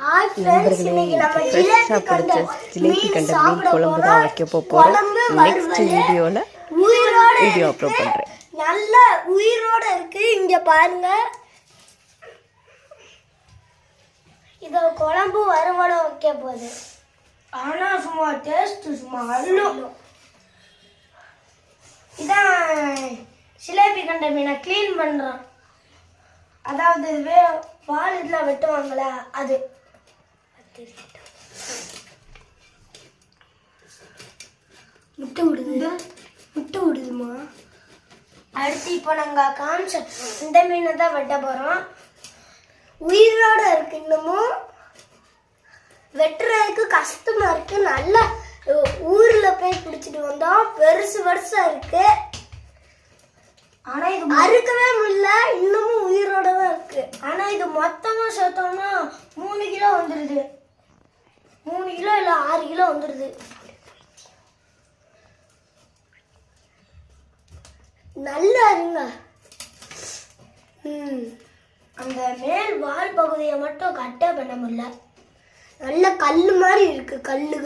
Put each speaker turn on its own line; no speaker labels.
நண்பர்களே, ஃப்ரெஷ்ஷாக பிடிச்ச ஜிலேபி கண்ட மீன் குழம்பு தான் வைக்க போகிறோம். நெக்ஸ்ட் வீடியோ அப்லோட் பண்ணுறேன்.
நல்ல உயிரோட இருக்கு. இங்க பாருங்க, இத குழம்பு வறுவடம் வைக்க போகுது. ஆனா சும்மா டேஸ்ட் சும்மா அருளும். இதான் ஜிலேபி கண்ட மீனை க்ளீன் பண்றோம். அதாவது வால் இதெல்லாம் வெட்டுவாங்களா, அது முட்டை விடுதுமா. அடுத்து இப்போ நாங்கள் காமிச்ச இந்த மீனை தான் வெட்ட போகிறோம். உயிரோட இருக்கு. இன்னமும் வெட்டுறதுக்கு கஷ்டமா இருக்கு. நல்லா ஊரில் போய் பிடிச்சிட்டு வந்தோம். பெருசா இருக்கு. ஆனால் இது அறுக்கவே முடியல. இன்னமும் உயிரோட தான் இருக்கு. ஆனால் இது மொத்தமாக சேர்த்தோம்னா 3 கிலோ வந்துடுது. 3 கிலோ இல்லை 6 கிலோ வந்துடுது. நல்லா இருங்க. அந்த மேல் வால் பகுதியை மட்டும் கட்ட பண்ண முடியல. நல்ல கல் மாதிரி இருக்கு. கல்லு